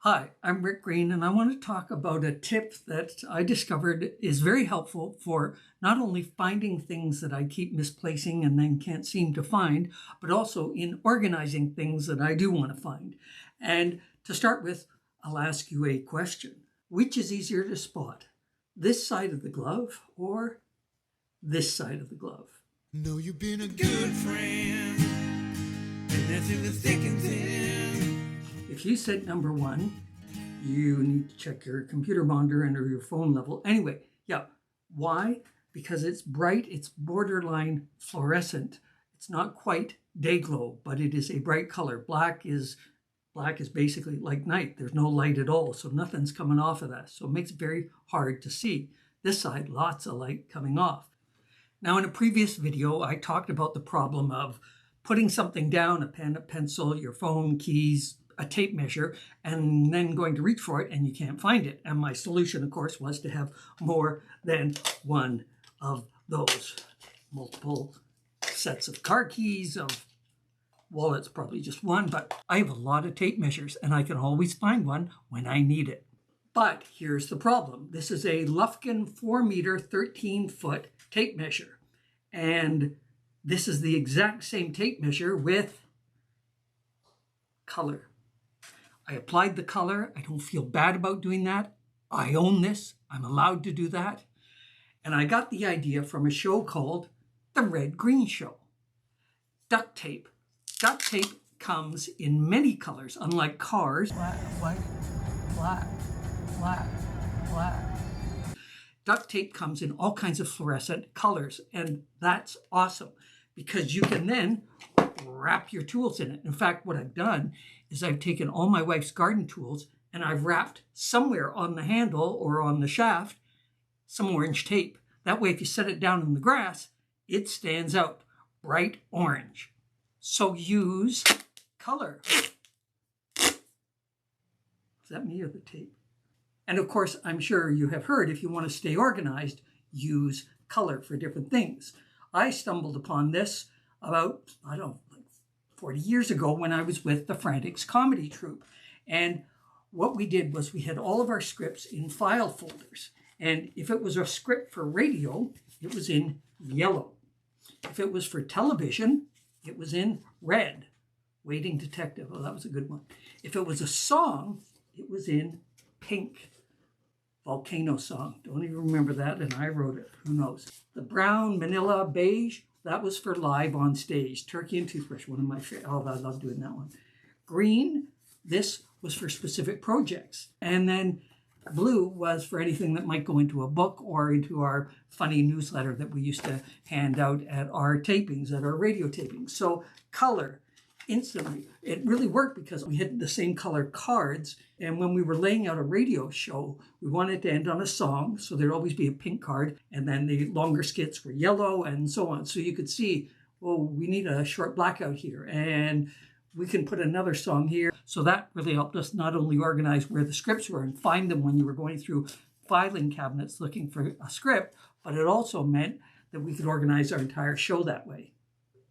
Hi, I'm Rick Green, and I want to talk about a tip that I discovered is very helpful for not only finding things that I keep misplacing and then can't seem to find, but also in organizing things that I do want to find. And to start with, I'll ask you a question. Which is easier to spot, this side of the glove or this side of the glove? Know you've been a good friend, and that's in the thick and thin. If you said number one, you need to check your computer monitor and or your phone level. Anyway, yeah. Why? Because it's bright, it's borderline fluorescent. It's not quite day glow, but it is a bright color. Black is basically like night. There's no light at all, so nothing's coming off of that. So it makes it very hard to see. This side, lots of light coming off. Now, in a previous video, I talked about the problem of putting something down, a pen, a pencil, your phone, keys, a tape measure, and then going to reach for it and you can't find it. And my solution, of course, was to have more than one of those. Multiple sets of car keys, of wallets, probably just one, but I have a lot of tape measures and I can always find one when I need it. But here's the problem. This is a Lufkin 4 meter, 13 foot tape measure. And this is the exact same tape measure with color. I applied the color. I don't feel bad about doing that. I own this. I'm allowed to do that. And I got the idea from a show called The Red Green Show. Duct tape. Duct tape comes in many colors, unlike cars. Black, white, black, black, black. Duct tape comes in all kinds of fluorescent colors, and that's awesome because you can then wrap your tools in it. In fact, what I've done is I've taken all my wife's garden tools and I've wrapped somewhere on the handle or on the shaft some orange tape. That way, if you set it down in the grass, it stands out bright orange. So use color. Is that me or the tape? And of course, I'm sure you have heard, if you want to stay organized, use color for different things. I stumbled upon this about, 40 years ago when I was with the Frantics comedy troupe. And what we did was we had all of our scripts in file folders. And if it was a script for radio, it was in yellow. If it was for television, it was in red. Waiting Detective, oh, that was a good one. If it was a song, it was in pink. Volcano Song, don't even remember that, and I wrote it, who knows. The brown, manila, beige, that was for live on stage. Turkey and Toothbrush, one of my favorite. Oh, I love doing that one. Green, this was for specific projects. And then blue was for anything that might go into a book or into our funny newsletter that we used to hand out at our tapings, at our radio tapings. So color, instantly. It really worked because we had the same color cards. And when we were laying out a radio show, we wanted to end on a song. So there'd always be a pink card. And then the longer skits were yellow and so on. So you could see, well, we need a short blackout here. And we can put another song here. So that really helped us not only organize where the scripts were and find them when you were going through filing cabinets looking for a script, but it also meant that we could organize our entire show that way.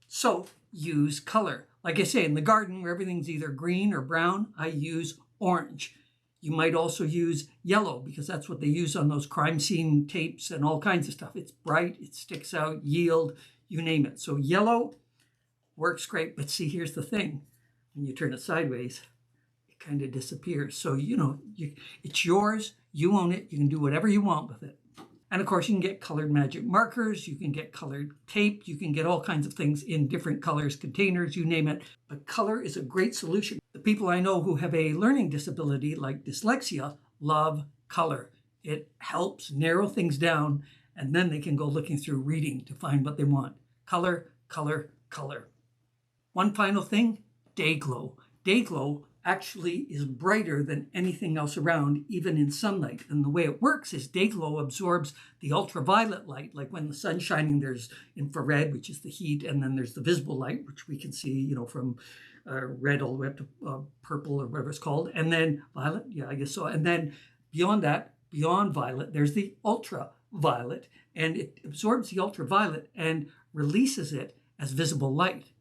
So use color. Like I say, in the garden where everything's either green or brown, I use orange. You might also use yellow because that's what they use on those crime scene tapes and all kinds of stuff. It's bright, it sticks out, yield, you name it. So yellow works great, but see, here's the thing. When you turn it sideways, it kind of disappears. So, it's yours, you own it, you can do whatever you want with it. And of course, you can get colored magic markers, you can get colored tape, you can get all kinds of things in different colors, containers, you name it. But color is a great solution. The people I know who have a learning disability like dyslexia love color. It helps narrow things down, and then they can go looking through reading to find what they want. Color, color, color. One final thing, day glow. Day glow actually is brighter than anything else around, even in sunlight. And the way it works is day glow absorbs the ultraviolet light. Like when the sun's shining, there's infrared, which is the heat, and then there's the visible light, which we can see, from red all the way up to purple or whatever it's called. And then violet, yeah, I guess so. And then beyond that, beyond violet, there's the ultraviolet, and it absorbs the ultraviolet and releases it as visible light.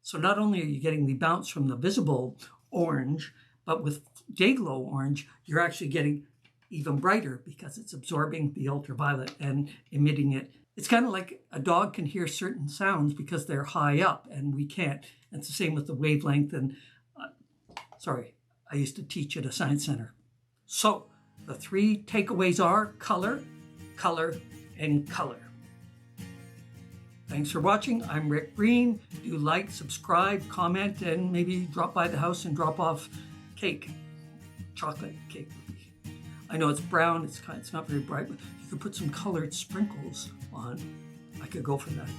So not only are you getting the bounce from the visible orange, But with day-glow orange, you're actually getting even brighter because it's absorbing the ultraviolet and emitting it. It's kind of like a dog can hear certain sounds because they're high up and we can't. And it's the same with the wavelength. And I used to teach at a science center. So the 3 takeaways are color, color, and color. Thanks for watching. I'm Rick Green. Do like, subscribe, comment, and maybe drop by the house and drop off cake. Chocolate cake. I know it's brown, it's not very bright, but you could put some colored sprinkles on. I could go for that.